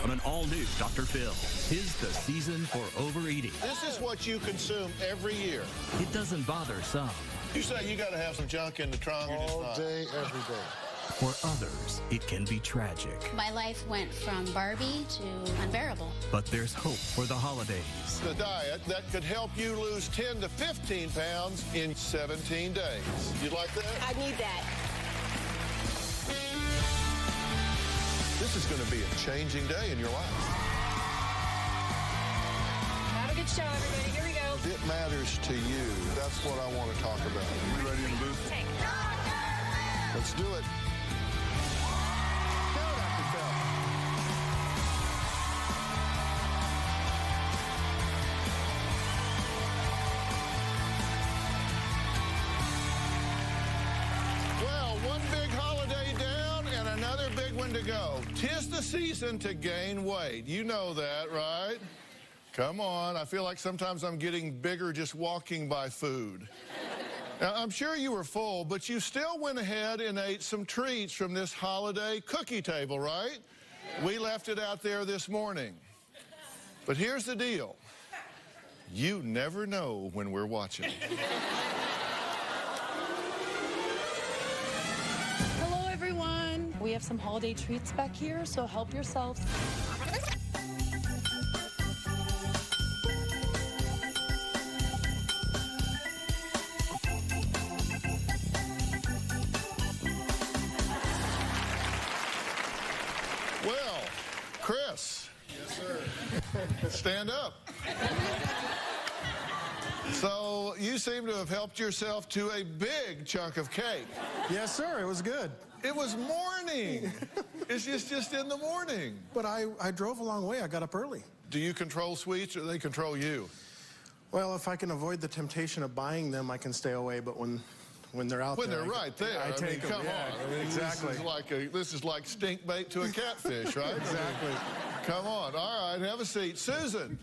on an all-new Dr. Phil. 'Tis the season for overeating. This is what you consume every year. It doesn't bother some. You say you got to have some junk in the trunk. All day, every day. For others, it can be tragic. My life went from Barbie to unbearable. But there's hope for the holidays. The diet that could help you lose 10 to 15 pounds in 17 days. You'd like that? I need that. This is going to be a changing day in your life. Have a good show, everybody. Here we go. It matters to you. That's what I want to talk about. Are you ready in the booth? Let's do it. Go, Dr. Phil. Well, one big holiday down and another big one to go. 'Tis the season to gain weight. You know that, right? Come on. I feel like sometimes I'm getting bigger just walking by food. Now, I'm sure you were full, but you still went ahead and ate some treats from this holiday cookie table, right? We left it out there this morning. But here's the deal. You never know when we're watching. Hello, everyone. We have some holiday treats back here, so help yourselves. Well, Chris. Yes, sir. Stand up. So you seem to have helped yourself to a big chunk of cake. Yes, sir. It was good. It was morning. It's just in the morning. But I drove a long way. I got up early. Do you control sweets or they control you? Well, if I can avoid the temptation of buying them, I can stay away. But when they're out When there, they're right there. I take them. Come Yeah, on. I mean, exactly. This is like stink bait to a catfish, right? Exactly. Come on. All right, have a seat. Susan,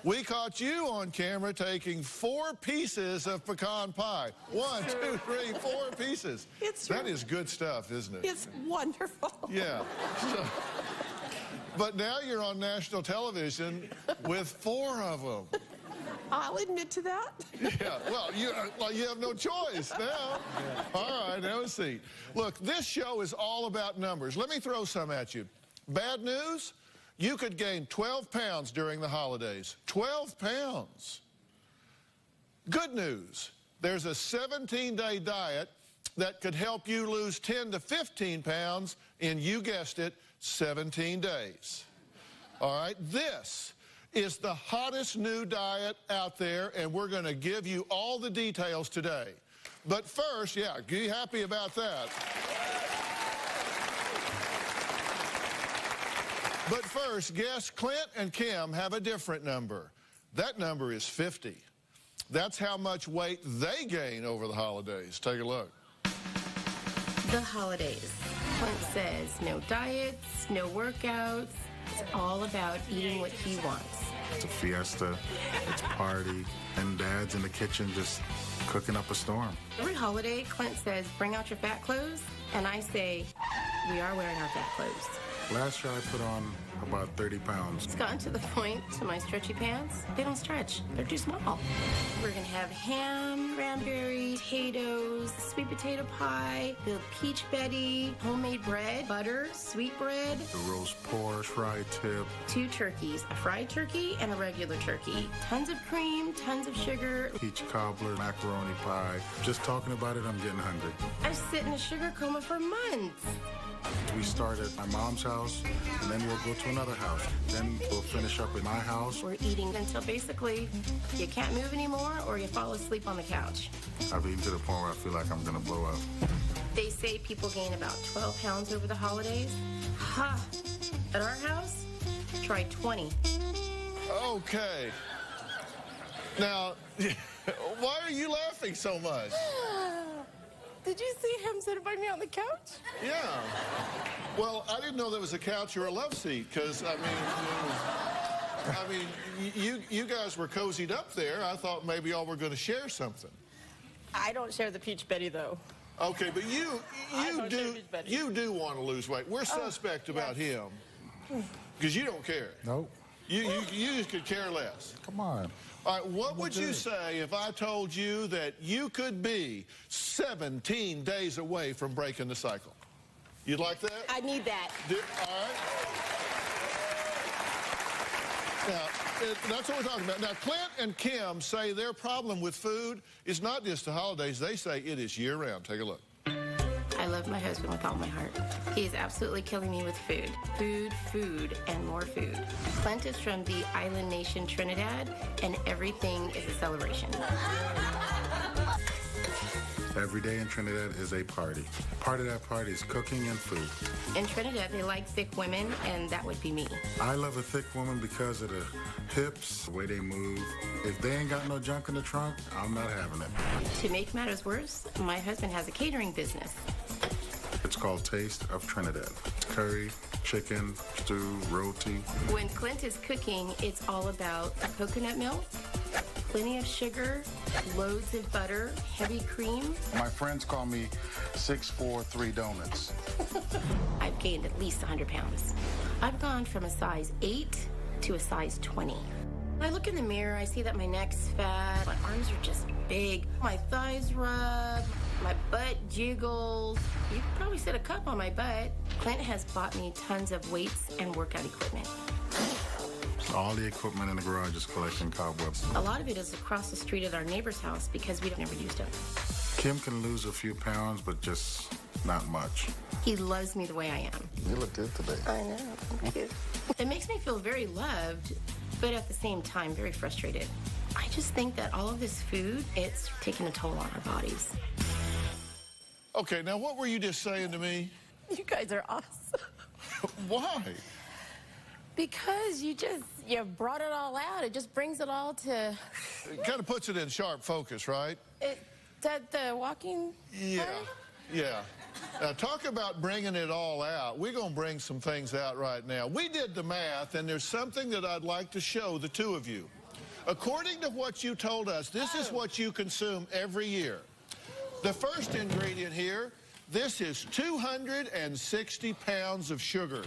we caught you on camera taking 4 pieces of pecan pie. 1, 2, 3, 4 pieces. That is good stuff, isn't it? It's wonderful. Yeah. But now you're on national television with 4 of them. I'll admit to that. Yeah, well, you have no choice now. Yeah. All right, have a seat. Look, this show is all about numbers. Let me throw some at you. Bad news, you could gain 12 pounds during the holidays. 12 pounds. Good news, there's a 17-day diet that could help you lose 10 to 15 pounds in, you guessed it, 17 days. All right, this is the hottest new diet out there, and we're going to give you all the details today. But first, yeah, be happy about that. But first, guests Clint and Kim have a different number. That number is 50. That's how much weight they gain over the holidays. Take a look. The holidays. Clint says no diets, no workouts. It's all about eating what he wants. It's a fiesta, it's a party, and Dad's in the kitchen just cooking up a storm. Every holiday, Clint says, bring out your fat clothes, and I say, we are wearing our fat clothes. Last year I put on about 30 pounds. It's gotten to the point to my stretchy pants, they don't stretch. They're too small. We're gonna have ham, cranberry, potatoes, sweet potato pie, the peach Betty, homemade bread, butter, sweet bread. The roast pork, fried tip. 2 turkeys, a fried turkey and a regular turkey. Tons of cream, tons of sugar. Peach cobbler, macaroni pie. Just talking about it, I'm getting hungry. I've sit in a sugar coma for months. We start at my mom's house, and then we'll go to another house. Then we'll finish up at my house. We're eating until basically you can't move anymore or you fall asleep on the couch. I've eaten to the point where I feel like I'm gonna blow up. They say people gain about 12 pounds over the holidays. Ha! At our house, try 20. Okay. Now, why are you laughing so much? Did you see him sitting by me on the couch? Yeah. Well, I didn't know there was a couch or a love seat, because, I mean, you guys were cozied up there. I thought maybe y'all were going to share something. I don't share the peach Betty, though. Okay, but you do want to lose weight. We're suspect about him. Because you don't care. Nope. You just could care less. Come on. All right, what would you say if I told you that you could be 17 days away from breaking the cycle? You'd like that? I need that. All right. Now, that's what we're talking about. Now, Clint and Kim say their problem with food is not just the holidays. They say it is year-round. Take a look. I love my husband with all my heart. He is absolutely killing me with food. Food, food, and more food. Clint is from the island nation Trinidad, and everything is a celebration. Every day in Trinidad is a party. Part of that party is cooking and food. In Trinidad, they like thick women, and that would be me. I love a thick woman because of the hips, the way they move. If they ain't got no junk in the trunk, I'm not having it. To make matters worse, my husband has a catering business. It's called Taste of Trinidad. Curry, chicken, stew, roti. When Clint is cooking, it's all about coconut milk, plenty of sugar, loads of butter, heavy cream. My friends call me 6'4" donuts. I've gained at least 100 pounds. I've gone from a size 8 to a size 20. When I look in the mirror, I see that my neck's fat, my arms are just big, my thighs rub, my butt jiggles. You could probably sit a cup on my butt. Clint has bought me tons of weights and workout equipment. All the equipment in the garage is collecting cobwebs. A lot of it is across the street at our neighbor's house because we've never used it. Kim can lose a few pounds, but just not much. He loves me the way I am. You look good today. I know, thank you. It makes me feel very loved, but at the same time, very frustrated. I just think that all of this food, it's taking a toll on our bodies. Okay, now what were you just saying to me? You guys are awesome. Why? Because you brought it all out. It just brings it all to... It kind of puts it in sharp focus, right? That the walking... Yeah, yeah. Now, talk about bringing it all out. We're going to bring some things out right now. We did the math, and there's something that I'd like to show the two of you. According to what you told us, this is what you consume every year. The first ingredient here, this is 260 pounds of sugar.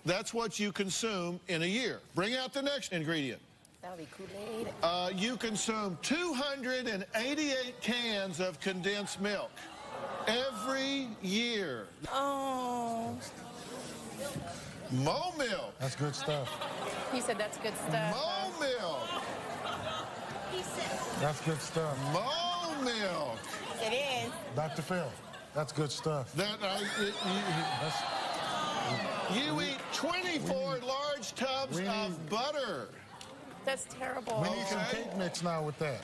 That's what you consume in a year. Bring out the next ingredient. That'll be Kool-Aid. You consume 288 cans of condensed milk every year. Oh. Mo milk. That's good stuff. He said that's good stuff. Mo milk. That's good stuff. Mo milk. It is. Dr. Phil, that's good stuff. You eat 24 large tubs of butter. That's terrible. We need some cake mix now with that.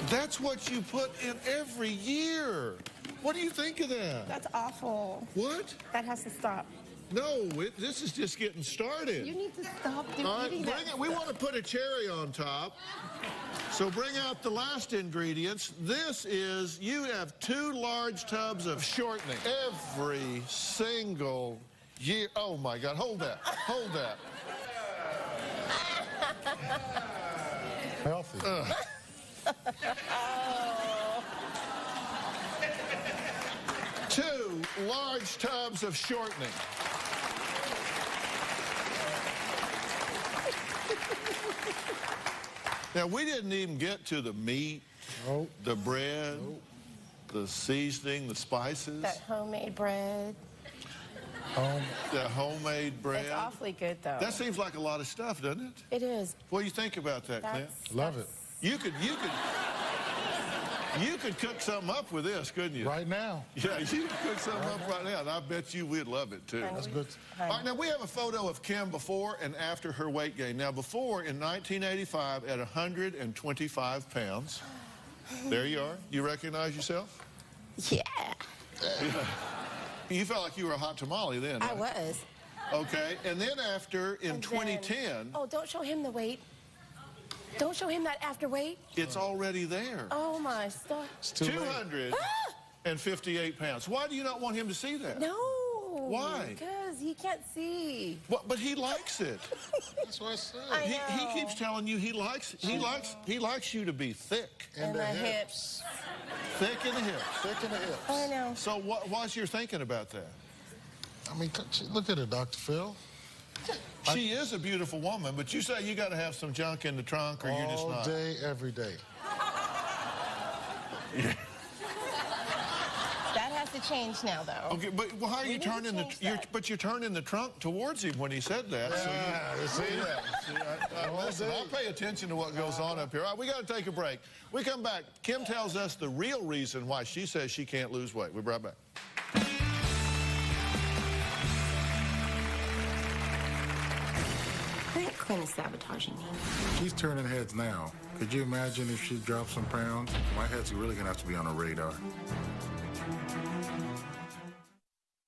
That's what you put in every year. What do you think of that? That's awful. What? That has to stop. No, this is just getting started. You need to stop All right, eating bring that. it. We want to put a cherry on top. So bring out the last ingredients. This is, you have 2 large tubs of shortening every single year. Oh my God, hold that, hold that. Healthy. Oh. 2 large tubs of shortening. Now, we didn't even get to the meat, Nope. the bread, the seasoning, the spices, That homemade bread. the homemade bread. It's awfully good, though. That seems like a lot of stuff, doesn't it? It is. What do you think about that, Clint? Love it. You could cook something up with this, couldn't you? Right now. Yeah, you could cook something up right now, and I bet you we'd love it, too. That's good. All right, now we have a photo of Kim before and after her weight gain. Now, before, in 1985, at 125 pounds. There you are. You recognize yourself? Yeah. You felt like you were a hot tamale then, I right? was. Okay, and then after, in And 2010, then- oh, don't show him the weight. Don't show him that after weight. it's already there. Oh, my stuff. It's too late. 258 pounds. Why do you not want him to see that? No. Why? Because he can't see. Well, but he likes it. That's what I said. I He know. keeps telling you he likes you to be thick. And the hips. Thick in the hips. Thick in the hips. I know. So what's your thinking about that? I mean, look at her, Dr. Phil. She is a beautiful woman, but you say you got to have some junk in the trunk, or you're just not. All day, every day. That has to change now, though. Okay, but well, how are you turning the? But you're turning the trunk towards him when he said that. Yeah, so listen, I pay attention to what goes on up here. All right, we got to take a break. We come back. Kim tells us the real reason why she says she can't lose weight. We'll be right back. I think Clint is sabotaging me. She's turning heads now. Could you imagine if she dropped some pounds? My head's really gonna have to be on a radar.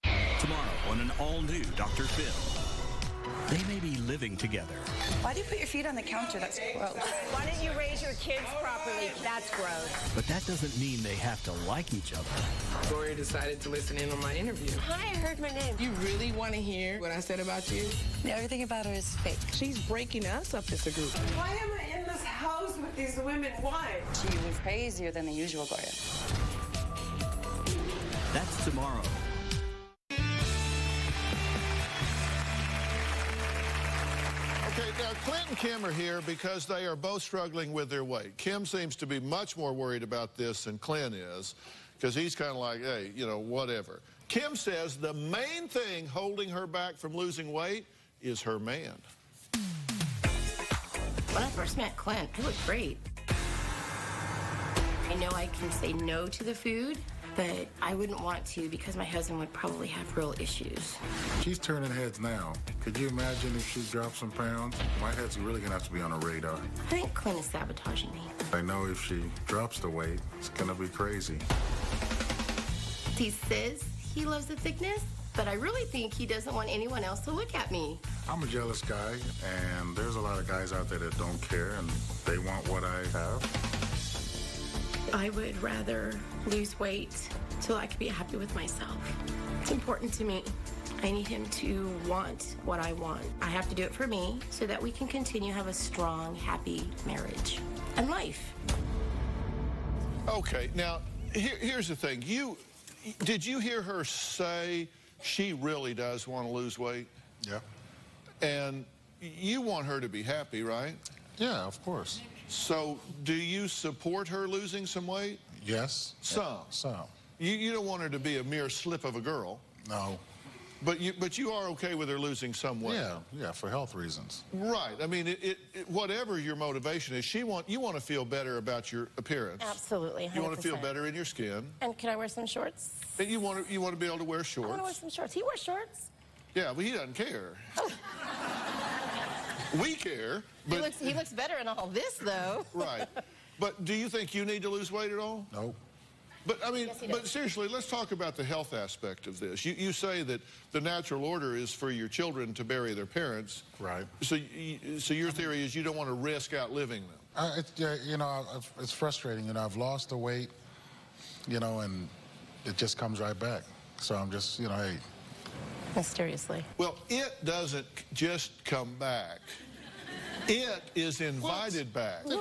Tomorrow on an all-new Dr. Phil. They may be living together, Why do you put your feet on the counter? That's gross. Why didn't you raise your kids properly? That's gross. but that doesn't mean they have to like each other. Gloria decided to listen in on my interview. Hi, I heard my name. You really want to hear what I said about you? Everything about her is fake. She's breaking us up as a group. Why am I in this house with these women? Why? She was crazier than the usual, Gloria. That's tomorrow. Okay, now Clint and Kim are here because they are both struggling with their weight. Kim seems to be much more worried about this than Clint is, because he's kind of like, hey, you know, whatever. Kim says the main thing holding her back from losing weight is her man. When I first met Clint, I looked great. I know I can say no to the food, but I wouldn't want to because my husband would probably have real issues. She's turning heads now. Could you imagine if she dropped some pounds? My head's really gonna have to be on a radar. I think Clint is sabotaging me. I know if she drops the weight, it's gonna be crazy. He says he loves the thickness, but I really think he doesn't want anyone else to look at me. I'm a jealous guy, and there's a lot of guys out there that don't care, and they want what I have. I would rather lose weight so I could be happy with myself. It's important to me. I need him to want what I want. I have to do it for me so that we can continue to have a strong, happy marriage and life. Okay, now, here's the thing. Did you hear her say she really does want to lose weight? Yeah. And you want her to be happy, right? Yeah, of course. So do you support her losing some weight? Yes. Some. Some. You don't want her to be a mere slip of a girl. No. But you are okay with her losing some weight. Yeah, for health reasons. Right. I mean, whatever your motivation is, you want to feel better about your appearance. Absolutely, 100%. You want to feel better in your skin. And can I wear some shorts? And you want to be able to wear shorts. I want to wear some shorts. He wears shorts. Yeah, but he doesn't care. We care. But He looks better in all this, though. Right. But do you think you need to lose weight at all? No. But, I mean, Yes, he but does. seriously, let's talk about the health aspect of this. You say that the natural order is for your children to bury their parents. Right. So your theory is you don't want to risk outliving them. It's frustrating. You know, I've lost the weight, and it just comes right back. So I'm just, hey. Mysteriously. Well, it doesn't just come back. It is invited back. Okay?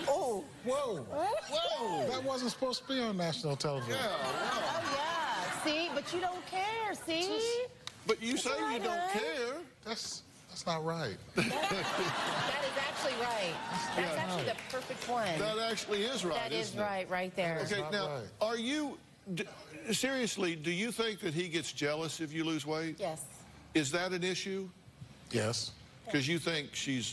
Oh. Whoa. Whoa! That wasn't supposed to be on national television. Yeah, wow. Oh, yeah. See? But you don't care, see? But you say you right, don't hon. care. That's not right. That is actually right. That's actually the perfect one. That actually is right, That is isn't it? right there. Okay, not now, right. are you, seriously, do you think that he gets jealous if you lose weight? Yes. Is that an issue? Yes. Because you think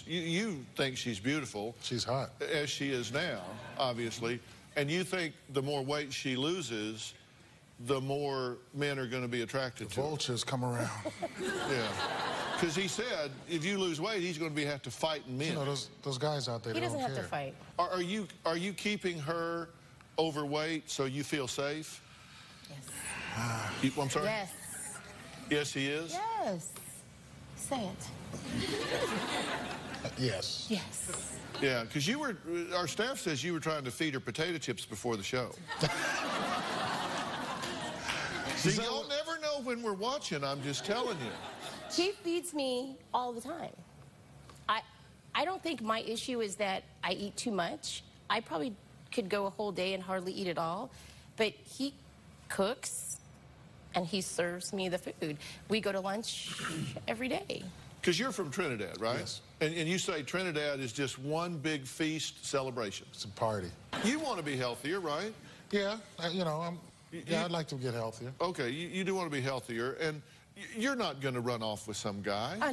you think she's beautiful. She's hot. As she is now, obviously. And you think the more weight she loses, the more men are going to be attracted to her. Vultures come around. Yeah. Because he said if you lose weight, he's going to have to fight men. Those guys out there, He they doesn't don't have care. to fight. Are you keeping her overweight so you feel safe? Yes. I'm sorry? Yes. Yes, he is? Yes. Say it. Yes. Yes. Yeah, because our staff says you were trying to feed her potato chips before the show. See, y'all never know when we're watching, I'm just telling you. He feeds me all the time. I don't think my issue is that I eat too much. I probably could go a whole day and hardly eat at all. But he cooks and he serves me the food. We go to lunch every day. Because you're from Trinidad, right? Yes. And you say Trinidad is just one big feast celebration. It's a party. You want to be healthier, right? Yeah, I'd like to get healthier. Okay, you do want to be healthier, and you're not going to run off with some guy. Oh,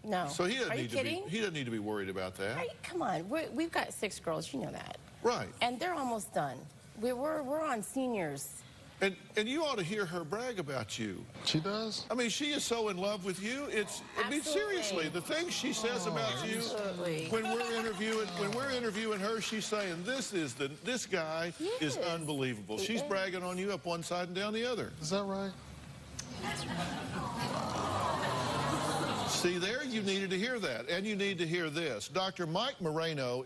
no. So he doesn't Are you kidding? he doesn't need to be worried about that. Right, come on, we've got 6 girls, you know that. Right. And they're almost done. We're on seniors. And you ought to hear her brag about you. She does? I mean, she is so in love with you. I mean, seriously, the things she says about you. Absolutely. When we're interviewing her, she's saying this guy is unbelievable. She's bragging on you up one side and down the other. Is that right? That's right. See there, you needed to hear that, and you need to hear this. Dr. Mike Moreno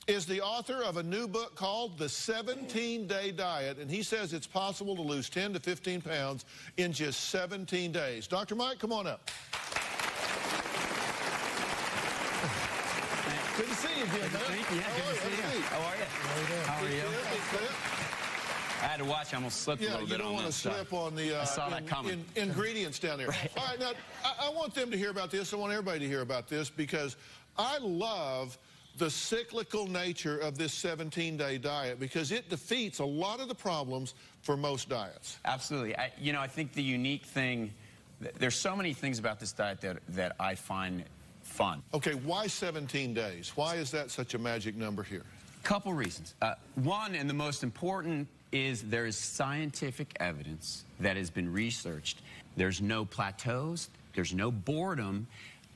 is the author of a new book called The 17-Day Diet, and he says it's possible to lose 10 to 15 pounds in just 17 days. Dr. Mike, come on up. Good to see you again, man. Thank you. Yeah, good to see you. How are you? How are you? I had to watch. I almost slipped a little bit on this. You don't want to slip on the I saw that coming. Ingredients down there. Right. All right, now, I want them to hear about this. I want everybody to hear about this because I love the cyclical nature of this 17-day diet because it defeats a lot of the problems for most diets. Absolutely. I think the unique thing, there's so many things about this diet that I find fun. Okay, why 17 days? Why is that such a magic number here? Couple reasons. One, and the most important, is there is scientific evidence that has been researched. There's no plateaus, there's no boredom,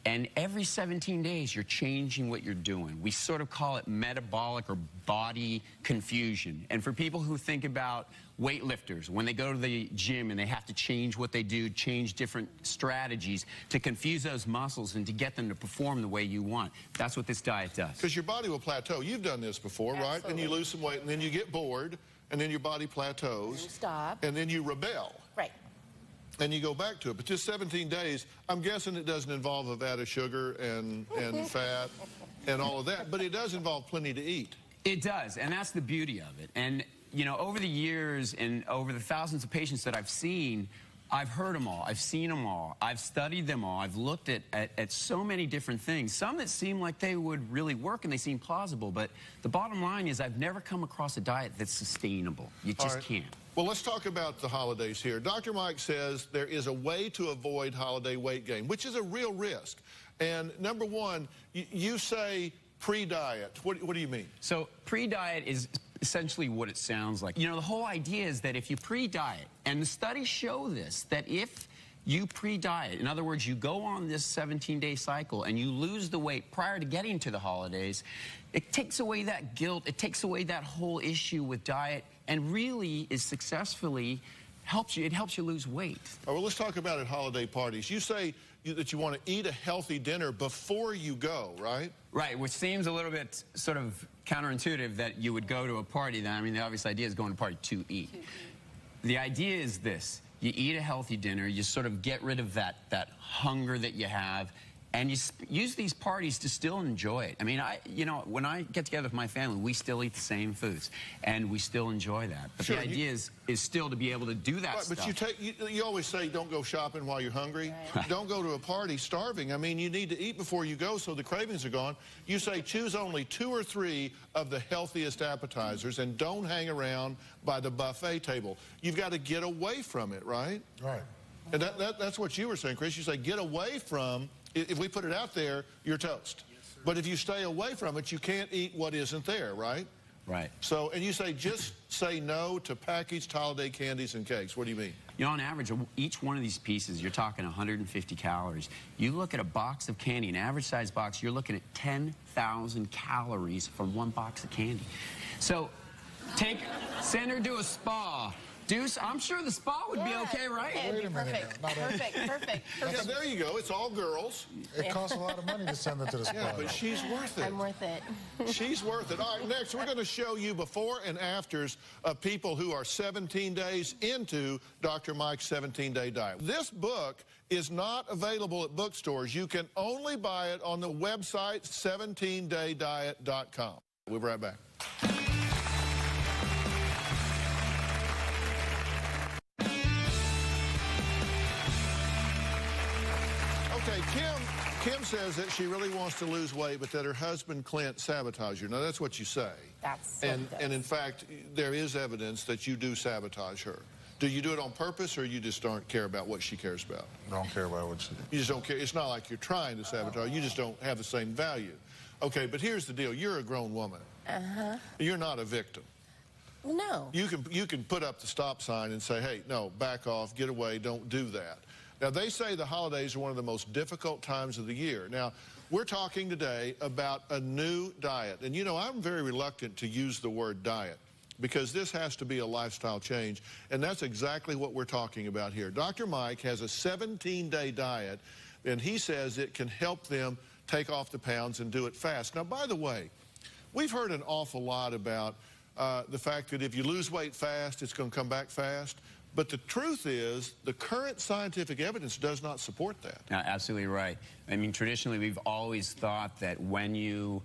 and every 17 days you're changing what you're doing. We sort of call it metabolic or body confusion. And for people who think about weightlifters, when they go to the gym and they have to change what they do, change different strategies to confuse those muscles and to get them to perform the way you want, that's what this diet does. Because your body will plateau. You've done this before, Absolutely. right? And you lose some weight, and then you get bored, and then your body plateaus. You stop. And then you rebel. Right. And you go back to it. But just 17 days, I'm guessing it doesn't involve a vat of sugar and fat and all of that, but it does involve plenty to eat. It does, and that's the beauty of it. And, over the years and over the thousands of patients that I've seen, I've heard them all. I've seen them all. I've studied them all. I've looked at so many different things, some that seem like they would really work and they seem plausible. But the bottom line is I've never come across a diet that's sustainable. You just can't. Well, let's talk about the holidays here. Dr. Mike says there is a way to avoid holiday weight gain, which is a real risk. And number one, you say pre-diet. What do you mean? So pre-diet is essentially what it sounds like. The whole idea is that if you pre-diet, and the studies show this, that if you pre-diet, in other words, you go on this 17-day cycle and you lose the weight prior to getting to the holidays, it takes away that guilt, it takes away that whole issue with diet, and really is successfully helps you lose weight. Well, let's talk about at holiday parties. You say that you want to eat a healthy dinner before you go, right? Right, which seems a little bit sort of counterintuitive that you would go to a party. Then, I mean, the obvious idea is going to a party to eat. The idea is this. You eat a healthy dinner, you sort of get rid of that hunger that you have, and you use these parties to still enjoy it. I mean, when I get together with my family, we still eat the same foods, and we still enjoy that. But Sure, the idea is still to be able to do that stuff. But you always say don't go shopping while you're hungry. Right. Don't go to a party starving. I mean, you need to eat before you go so the cravings are gone. You say choose only 2 or 3 of the healthiest appetizers and don't hang around by the buffet table. You've got to get away from it, right? Right. And that's what you were saying, Chris. You say get away from. If we put it out there, you're toast. Yes, but if you stay away from it, you can't eat what isn't there, right? Right. So, and you say just say no to packaged holiday candies and cakes. What do you mean? On average, each one of these pieces, you're talking 150 calories. You look at a box of candy, an average size box, you're looking at 10,000 calories from one box of candy. So send her to a spa. Deuce, I'm sure the spa would be okay, right? Yeah, it'd be perfect. Perfect. Yeah, there you go. It's all girls. It costs a lot of money to send them to the spa. Yeah, but she's worth it. I'm worth it. She's worth it. All right, next we're going to show you before and afters of people who are 17 days into Dr. Mike's 17-day diet. This book is not available at bookstores. You can only buy it on the website 17daydiet.com. We'll be right back. Okay, Kim says that she really wants to lose weight, but that her husband, Clint, sabotaged her. Now, that's what you say. That's and in fact, there is evidence that you do sabotage her. Do you do it on purpose, or you just don't care about what she cares about? Don't care about what she... You just don't care. It's not like you're trying to sabotage. You just don't have the same value. Okay, but here's the deal. You're a grown woman. Uh-huh. You're not a victim. No. You can put up the stop sign and say, hey, no, back off, get away, don't do that. Now, they say the holidays are one of the most difficult times of the year. Now, we're talking today about a new diet. And, you know, I'm very reluctant to use the word diet because this has to be a lifestyle change. And that's exactly what we're talking about here. Dr. Mike has a 17-day diet, and he says it can help them take off the pounds and do it fast. Now, by the way, we've heard an awful lot about the fact that if you lose weight fast, it's going to come back fast. But the truth is, the current scientific evidence does not support that. Absolutely right. I mean, traditionally, we've always thought that when you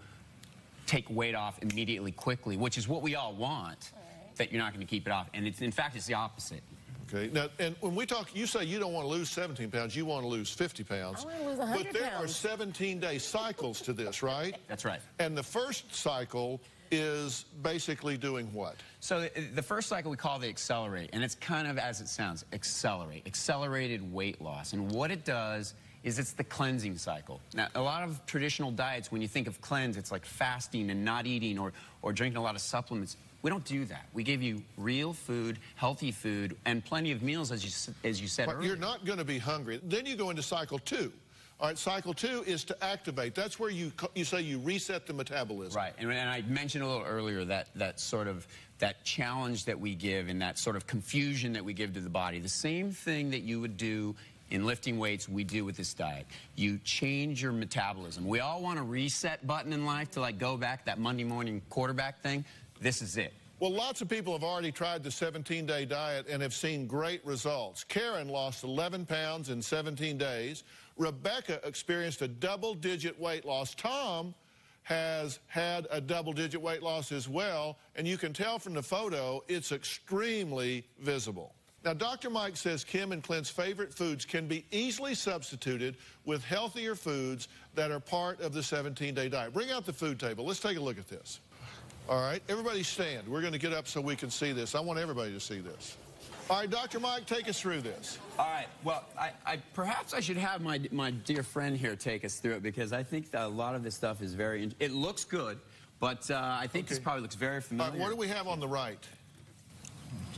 take weight off immediately, quickly, which is what we all want, that you're not going to keep it off. And in fact, it's the opposite. Okay. Now, and when we talk, you say you don't want to lose 17 pounds, you want to lose 50 pounds. I want to lose 100 But there pounds. are 17-day cycles to this, right? That's right. And the first cycle is basically doing what? So the first cycle we call the accelerate, and it's kind of as it sounds, accelerate, accelerated weight loss. And what it does is it's the cleansing cycle. Now, a lot of traditional diets, when you think of cleanse, it's like fasting and not eating or drinking a lot of supplements. We don't do that. We give you real food, healthy food, and plenty of meals, as you said But earlier. you're not going to be hungry. Then you go into cycle 2. All right, cycle 2 is to activate. That's where you say you reset the metabolism. Right, and I mentioned a little earlier that challenge that we give and that sort of confusion that we give to the body. The same thing that you would do in lifting weights, we do with this diet. You change your metabolism. We all want a reset button in life to like go back, that Monday morning quarterback thing. This is it. Well, lots of people have already tried the 17-day diet and have seen great results. Karen lost 11 pounds in 17 days. Rebecca experienced a double-digit weight loss. Tom has had a double-digit weight loss as well, and you can tell from the photo it's extremely visible. Now, Dr. Mike says Kim and Clint's favorite foods can be easily substituted with healthier foods that are part of the 17-day diet. Bring out the food table. Let's take a look at this. All right, everybody stand. We're going to get up so we can see this. I want everybody to see this. All right, Dr. Mike, take us through this. All right, well, perhaps I should have my dear friend here take us through it because I think that a lot of this stuff is it looks good, but I think this probably looks very familiar. All right, what do we have on the right?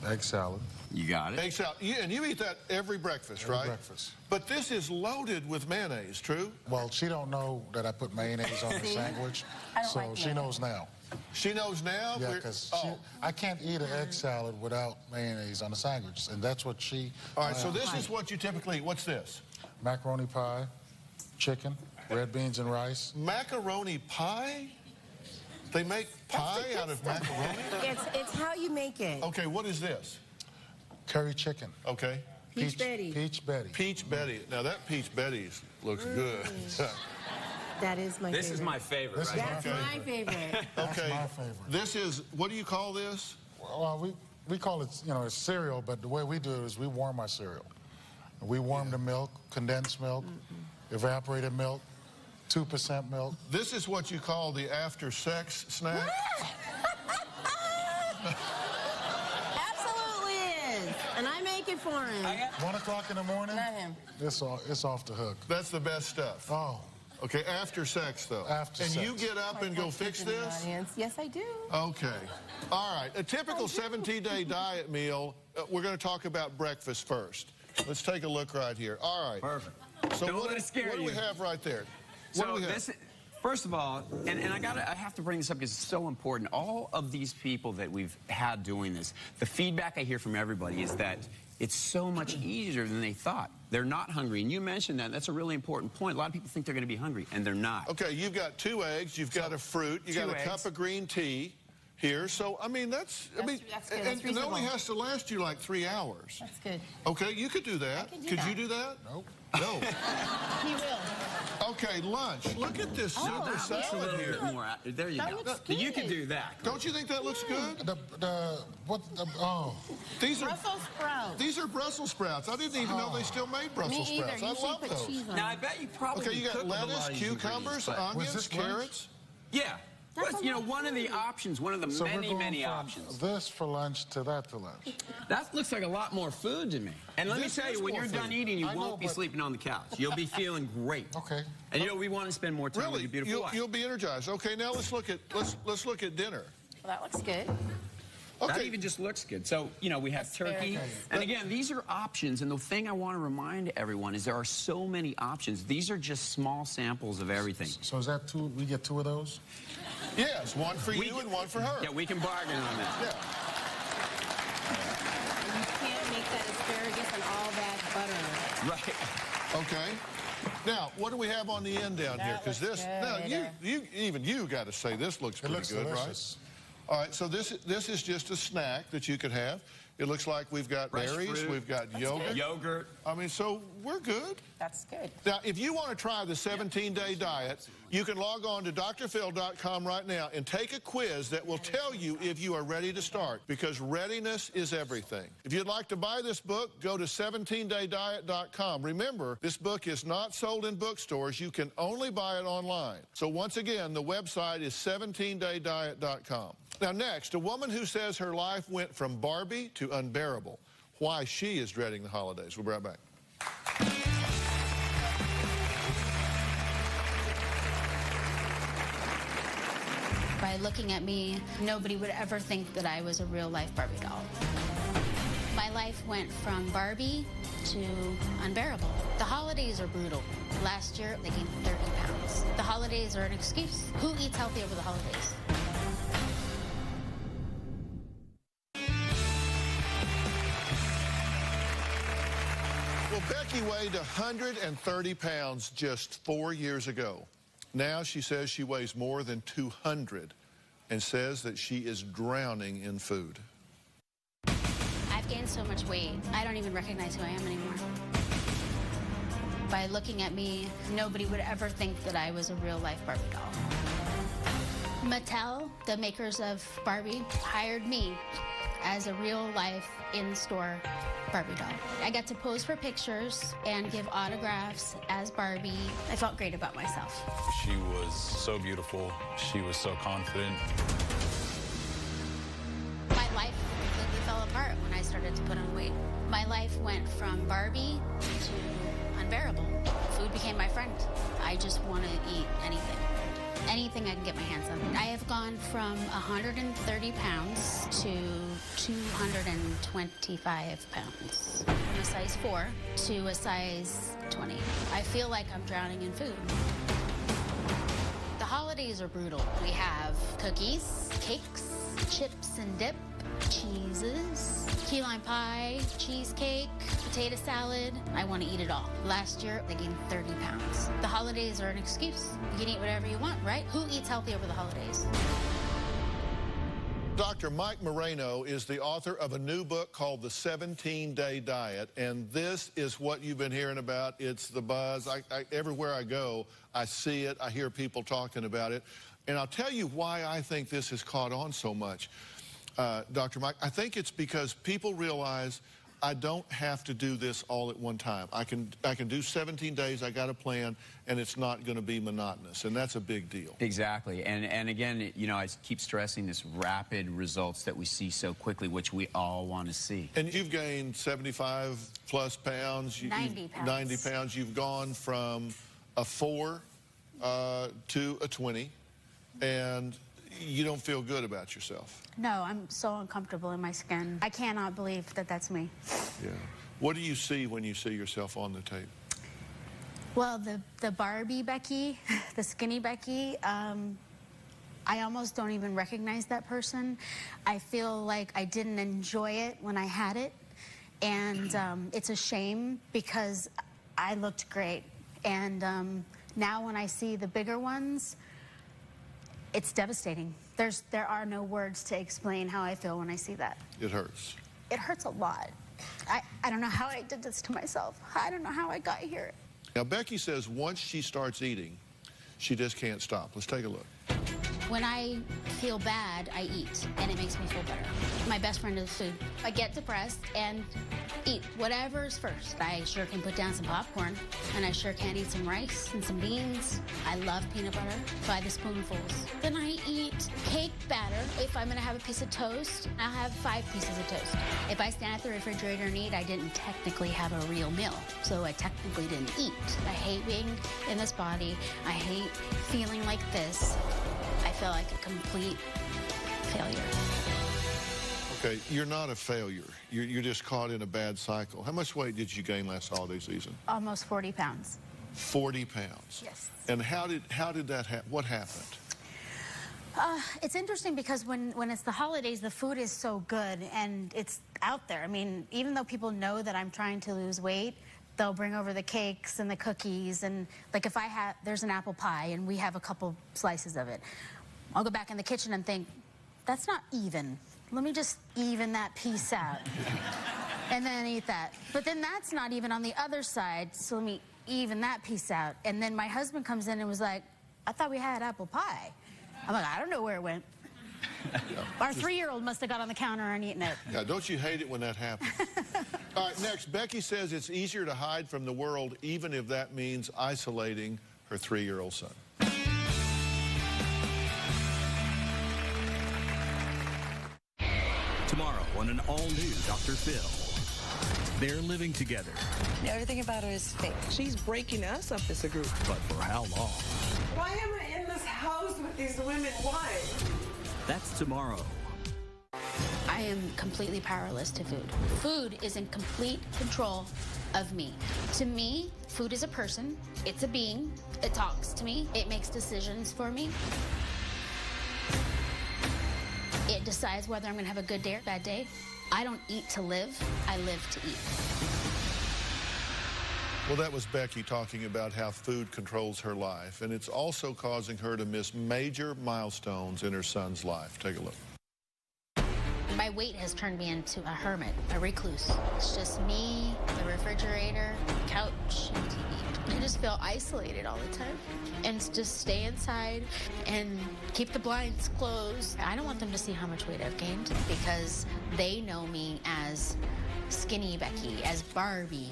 Egg salad. You got it. Egg salad. And you eat that every breakfast, right? Every breakfast. But this is loaded with mayonnaise, true? Well, she don't know that I put mayonnaise on the sandwich, so she knows now. She knows now? Yeah, because I can't eat an egg salad without mayonnaise on the sandwich, and that's what she... All right, so this is what you typically eat. What's this? Macaroni pie, chicken, red beans and rice. Macaroni pie? They make pie out of macaroni? It's how you make it. Okay, what is this? Curry chicken. Okay. Peach Betty. Peach Betty. Peach Betty. Now, that Peach Betty looks good. That is my favorite. This is my favorite. This right? That's my favorite. That's Okay. my favorite. This is, what do you call this? Well, we call it, it's cereal, but the way we do it is we warm our cereal. We warm the milk, condensed milk, evaporated milk, 2% milk. This is what you call the after-sex snack? Absolutely is. And I make it for him. 1 o'clock in the morning, Not him. it's off the hook. That's the best stuff. Oh. Okay, after sex, though. After and sex. you get up and go fix this? Yes, I do. Okay. All right. A typical 17-day diet meal, we're going to talk about breakfast first. Let's take a look right here. All right. Perfect. So Don't let it scare what do we you. have right there? What do So we have? this, first of all, and I have to bring this up because it's so important. All of these people that we've had doing this, the feedback I hear from everybody is that it's so much easier than they thought. They're not hungry, and you mentioned that. That's a really important point. A lot of people think they're going to be hungry, and they're not. Okay, you've got 2 eggs, you've got a fruit, you got a cup of green tea. here. So, I mean, that's good. and That's it only reasonable. has to last you like 3 hours. That's good. Okay, you could do that. I can do Could that. you do that? Nope. No. He will. Okay, lunch. Look at this Oh, Caesar that's A salad little here. bit more. There you That go. looks good. You can do that. Don't you think that looks good? Oh, These are Brussels sprouts. these are Brussels sprouts. I didn't even know they still made Brussels Me either. sprouts. I Usually love put those. cheese on Now, I it. bet you probably Okay, you got cook with a lot lettuce, of these ingredients, cucumbers, but- Was onions, this lunch? carrots. Yeah. That's But, a you know, lot of one of the food. options, one of the so we're many, going many from options. this for lunch to that for lunch. That looks like a lot more food to me. And let me This tell is you, when more you're done food. eating, you I know, won't be but- sleeping on the couch. You'll be feeling great. Okay. And you know, we want to spend more time with Really, your beautiful wife. you'll be energized. Okay, now let's look at dinner. Well, that looks good. That Okay, even just looks good. So, you know, we have turkey. Asparagus. And again, these are options. And the thing I want to remind everyone is there are so many options. These are just small samples of everything. So is that two? We get 2 of those? yes, one for you and one for her. Yeah, we can bargain on that. Yeah. You can't make that asparagus and all that butter. Right. Okay. Now, what do we have on the end down here? That Because looks this, now good. you got to say this looks It pretty looks good, delicious. right? All right. So this is just a snack that you could have. It looks like we've got Fresh berries, fruit. we've got yogurt. Yogurt. I mean, so we're good. That's good. Now, if you want to try the 17-day diet, you can log on to drphil.com right now and take a quiz that will tell you if you are ready to start, because readiness is everything. If you'd like to buy this book, go to 17daydiet.com. Remember, this book is not sold in bookstores. You can only buy it online. So once again, the website is 17daydiet.com. Now next, a woman who says her life went from Barbie to unbearable. Why she is dreading the holidays. We'll be right back. By looking at me, nobody would ever think that I was a real-life Barbie doll. My life went from Barbie to unbearable. The holidays are brutal. Last year, they gained 30 pounds. The holidays are an excuse. Who eats healthy over the holidays? Well, Becky weighed 130 pounds just 4 years ago. Now she says she weighs more than 200 and says that she is drowning in food. I've gained so much weight, I don't even recognize who I am anymore. By looking at me, nobody would ever think that I was a real-life Barbie doll. Mattel, the makers of Barbie, hired me as a real-life, in-store Barbie doll. I got to pose for pictures and give autographs as Barbie. I felt great about myself. She was so beautiful. She was so confident. My life completely fell apart when I started to put on weight. My life went from Barbie to unbearable. Food became my friend. I just want to eat anything. Anything I can get my hands on. I have gone from 130 pounds to 225 pounds. From a size 4 to a size 20. I feel like I'm drowning in food. The holidays are brutal. We have cookies, cakes, chips and dip, cheeses, key lime pie, cheesecake, potato salad. I want to eat it all. Last year, I gained 30 pounds. The holidays are an excuse. You can eat whatever you want, right? Who eats healthy over the holidays? Dr. Mike Moreno is the author of a new book called The 17-Day Diet, and this is what you've been hearing about. It's the buzz. Everywhere I go, I see it. I hear people talking about it. And I'll tell you why I think this has caught on so much, Dr. Mike. I think it's because people realize I don't have to do this all at one time. I can do 17 days. I got a plan, and it's not going to be monotonous, and that's a big deal. Exactly. And again, you know, I keep stressing this rapid results that we see so quickly, which we all want to see. And you've gained 75 plus pounds. 90 pounds. 90 pounds. You've gone from a 4 to a 20, and you don't feel good about yourself. No, I'm so uncomfortable in my skin. I cannot believe that that's me. Yeah. What do you see when you see yourself on the tape? Well, the Barbie Becky, the skinny Becky, I almost don't even recognize that person. I feel like I didn't enjoy it when I had it. And it's a shame because I looked great. And now when I see the bigger ones, it's devastating. There are no words to explain how I feel when I see that. It hurts. It hurts a lot. I don't know how I did this to myself. I don't know how I got here. Now, Becky says once she starts eating, she just can't stop. Let's take a look. When I feel bad, I eat, and it makes me feel better. My best friend is food. I get depressed and eat whatever's first. I sure can put down some popcorn, and I sure can eat some rice and some beans. I love peanut butter by the spoonfuls. Then I eat cake batter. If I'm gonna have a piece of toast, I'll have 5 pieces of toast. If I stand at the refrigerator and eat, I didn't technically have a real meal, so I technically didn't eat. I hate being in this body. I hate feeling like this. I feel like a complete failure. Okay, you're not a failure. You're just caught in a bad cycle. How much weight did you gain last holiday season? Almost 40 pounds. 40 pounds? Yes. And how did that happen? What happened? It's interesting because when it's the holidays, the food is so good and it's out there. I mean, even though people know that I'm trying to lose weight, they'll bring over the cakes and the cookies, and like if there's an apple pie and we have a couple slices of it, I'll go back in the kitchen and think, that's not even. Let me just even that piece out and then eat that. But then that's not even on the other side, so let me even that piece out. And then my husband comes in and was like, I thought we had apple pie. I'm like, I don't know where it went. Our 3-year-old must have got on the counter and eaten it. Yeah, don't you hate it when that happens? All right, next, Becky says it's easier to hide from the world, even if that means isolating her 3-year-old son. Tomorrow on an all-new Dr. Phil. They're living together. Everything about her is fake. She's breaking us up as a group. But for how long? Why am I in this house with these women? Why? That's tomorrow. I am completely powerless to food. Food is in complete control of me. To me, food is a person. It's a being. It talks to me. It makes decisions for me. It decides whether I'm going to have a good day or bad day. I don't eat to live. I live to eat. Well, that was Becky talking about how food controls her life, and it's also causing her to miss major milestones in her son's life. Take a look. My weight has turned me into a hermit, a recluse. It's just me, the refrigerator, couch, and TV. I just feel isolated all the time and just stay inside and keep the blinds closed. I don't want them to see how much weight I've gained because they know me as skinny Becky, as Barbie.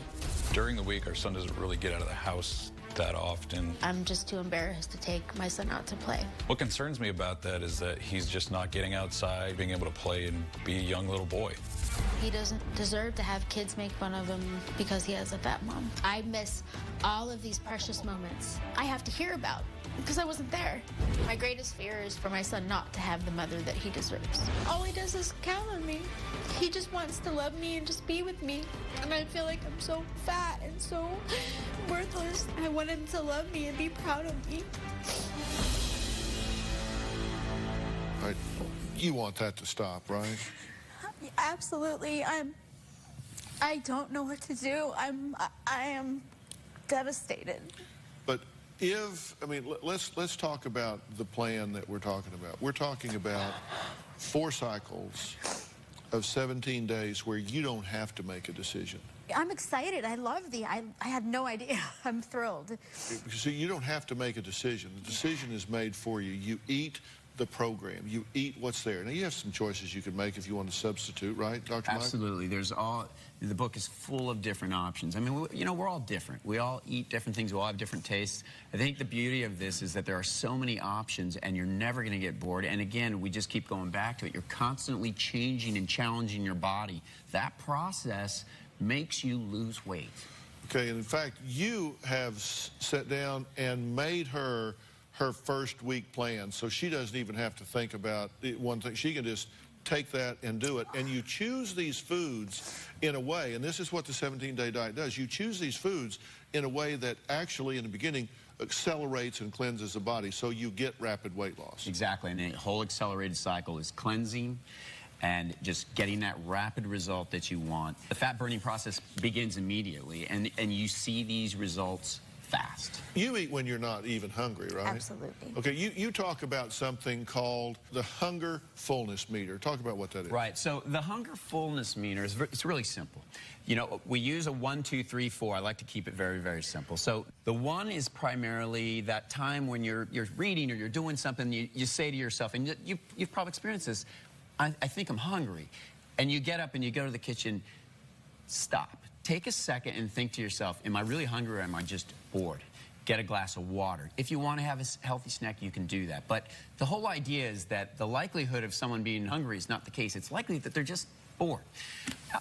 During the week, our son doesn't really get out of the house that often. I'm just too embarrassed to take my son out to play. What concerns me about that is that he's just not getting outside, being able to play and be a young little boy. He doesn't deserve to have kids make fun of him because he has a fat mom. I miss all of these precious moments I have to hear about because I wasn't there. My greatest fear is for my son not to have the mother that he deserves. All he does is count on me. He just wants to love me and just be with me. And I feel like I'm so fat and so worthless. I want him to love me and be proud of me. All right. You want that to stop, right? Absolutely. I don't know what to do. I am devastated. But let's talk about the plan that we're talking about. We're talking about 4 cycles of 17 days where you don't have to make a decision. I'm excited. I love I had no idea. I'm thrilled. So you don't have to make a decision. The decision is made for you. You eat the program. You eat what's there. Now, you have some choices you could make if you want to substitute, right, Dr. Mike? Absolutely. The book is full of different options. I mean, we're all different. We all eat different things. We all have different tastes. I think the beauty of this is that there are so many options, and you're never going to get bored. And again, we just keep going back to it. You're constantly changing and challenging your body. That process makes you lose weight. Okay, and in fact, you have sat down and made her first week plan, so she doesn't even have to think about one thing. She can just take that and do it. And you choose these foods in a way, and this is what the 17-day diet does. You choose these foods in a way that actually, in the beginning, accelerates and cleanses the body, so you get rapid weight loss. Exactly, and the whole accelerated cycle is cleansing and just getting that rapid result that you want. The fat burning process begins immediately, and you see these results fast. You eat when you're not even hungry, right? Absolutely. Okay, you talk about something called the hunger fullness meter. Talk about what that is. Right, so the hunger fullness meter is it's really simple. You know, we use a 1, 2, 3, 4. I like to keep it very, very simple. So the 1 is primarily that time when you're reading or you're doing something, you say to yourself, and you've probably experienced this, I think I'm hungry. And you get up and you go to the kitchen. Stop. Take a second and think to yourself, am I really hungry or am I just bored? Get a glass of water. If you want to have a healthy snack, you can do that. But the whole idea is that the likelihood of someone being hungry is not the case. It's likely that they're just bored.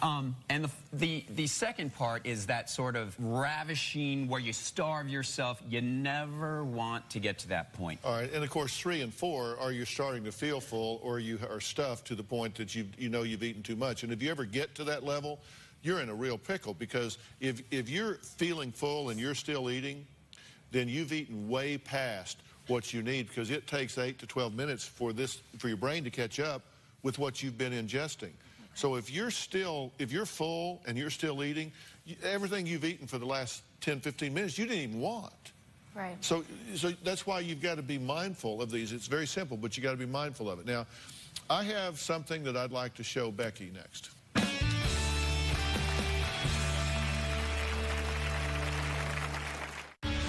And the second part is that sort of ravishing where you starve yourself. You never want to get to that point. All right, and of course 3 and 4 are you starting to feel full or you are stuffed to the point that you know you've eaten too much. And if you ever get to that level, you're in a real pickle, because if you're feeling full and you're still eating, then you've eaten way past what you need, because it takes 8 to 12 minutes for your brain to catch up with what you've been ingesting. So if you're full and you're still eating, everything you've eaten for the last 10, 15 minutes, you didn't even want. Right. So that's why you've got to be mindful of these. It's very simple, but you got to be mindful of it. Now, I have something that I'd like to show Becky next.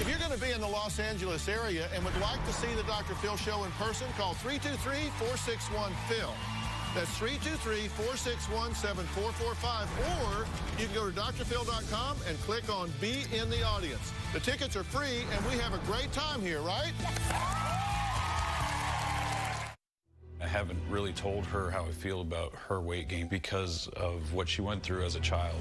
If you're going to be in the Los Angeles area and would like to see the Dr. Phil show in person, call 323-461-PHIL. That's 323-461-7445. Or you can go to drphil.com and click on Be in the Audience. The tickets are free, and we have a great time here, right? I haven't really told her how I feel about her weight gain because of what she went through as a child.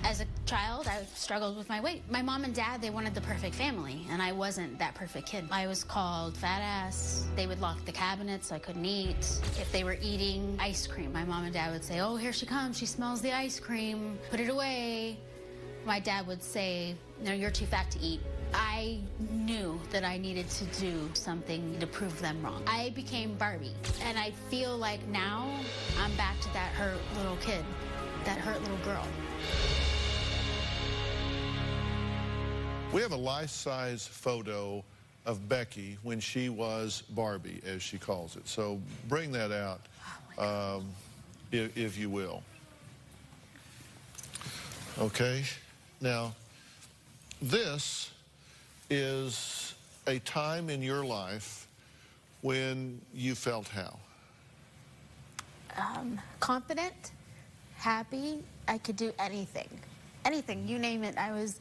As a child, I struggled with my weight. My mom and dad, they wanted the perfect family, and I wasn't that perfect kid. I was called fat ass. They would lock the cabinets so I couldn't eat. If they were eating ice cream, my mom and dad would say, oh, here she comes. She smells the ice cream. Put it away. My dad would say, no, you're too fat to eat. I knew that I needed to do something to prove them wrong. I became Barbie, and I feel like now I'm back to that hurt little kid, that hurt little girl. We have a life-size photo of Becky when she was Barbie, as she calls it. So bring that out, if you will. Okay. Now, this is a time in your life when you felt how? Confident, happy. I could do anything. Anything, you name it. I was,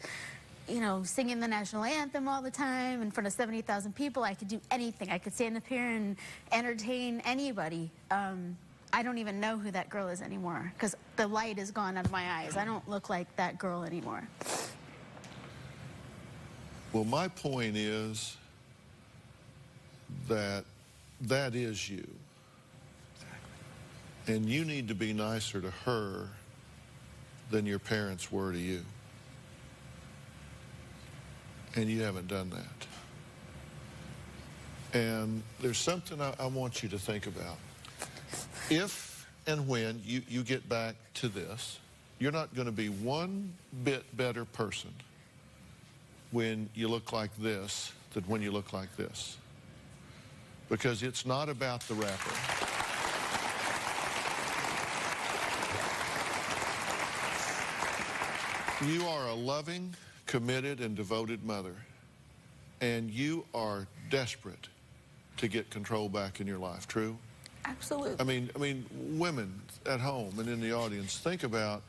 you know, singing the national anthem all the time in front of 70,000 people. I could do anything. I could stand up here and entertain anybody. I don't even know who that girl is anymore because the light is gone out of my eyes. I don't look like that girl anymore. Well, my point is that that is you. And you need to be nicer to her than your parents were to you. And you haven't done that. And there's something I want you to think about. If and when you get back to this, you're not going to be one bit better person when you look like this than when you look like this. Because it's not about the wrapper. You are a loving, committed, and devoted mother. And you are desperate to get control back in your life. True? Absolutely. I mean, women at home and in the audience, think about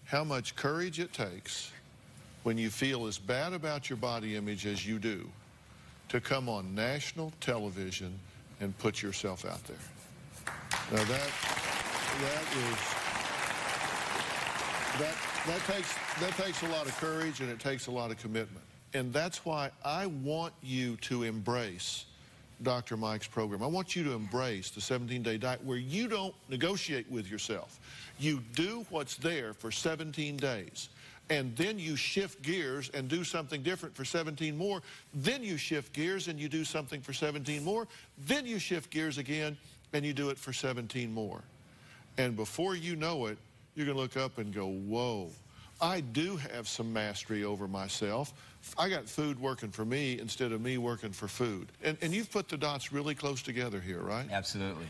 how much courage it takes when you feel as bad about your body image as you do to come on national television and put yourself out there. Now that takes a lot of courage, and it takes a lot of commitment. And that's why I want you to embrace Dr. Mike's program. I want you to embrace the 17-day diet where you don't negotiate with yourself. You do what's there for 17 days. And then you shift gears and do something different for 17 more. Then you shift gears and you do something for 17 more. Then you shift gears again and you do it for 17 more. And before you know it, you're going to look up and go, whoa, I do have some mastery over myself. I got food working for me instead of me working for food. And you've put the dots really close together here, right? Absolutely.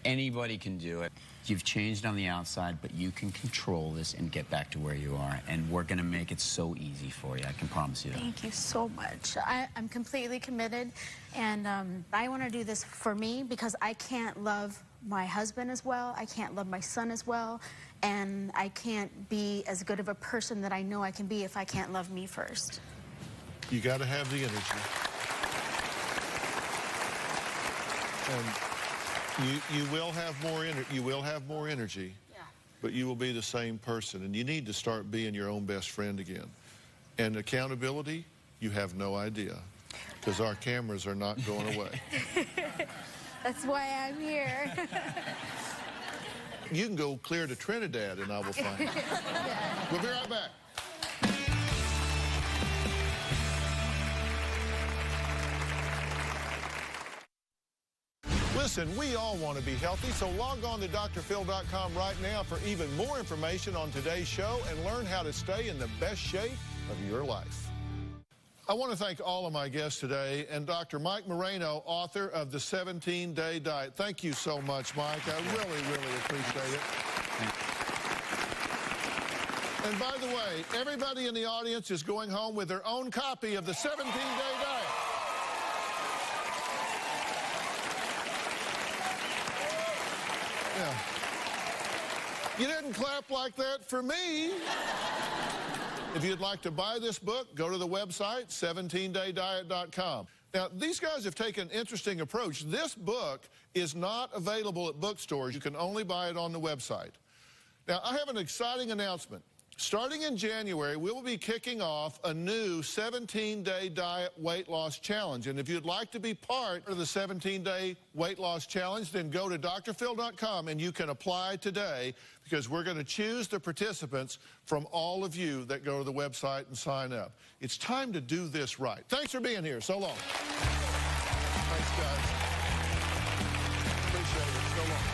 Anybody can do it. You've changed on the outside, but you can control this and get back to where you are. And we're going to make it so easy for you. I can promise you that. Thank you so much. I'm completely committed, and I want to do this for me because I can't love my husband as well. I can't love my son as well. And I can't be as good of a person that I know I can be if I can't love me first. You got to have the energy. And you will have more energy. You will have more energy, but you will be the same person. And you need to start being your own best friend again. And accountability, you have no idea, because our cameras are not going away. That's why I'm here. You can go clear to Trinidad, and I will find you. We'll be right back. Listen, we all want to be healthy, so log on to drphil.com right now for even more information on today's show and learn how to stay in the best shape of your life. I want to thank all of my guests today and Dr. Mike Moreno, author of The 17-Day Diet. Thank you so much, Mike. I really, really appreciate it. And by the way, everybody in the audience is going home with their own copy of The 17-Day Diet. Yeah. You didn't clap like that for me. If you'd like to buy this book, go to the website, 17daydiet.com. Now, these guys have taken an interesting approach. This book is not available at bookstores. You can only buy it on the website. Now, I have an exciting announcement. Starting in January, we will be kicking off a new 17-day diet weight loss challenge. And if you'd like to be part of the 17-day weight loss challenge, then go to drphil.com and you can apply today, because we're going to choose the participants from all of you that go to the website and sign up. It's time to do this right. Thanks for being here. So long. Thanks, guys. Appreciate it. So long.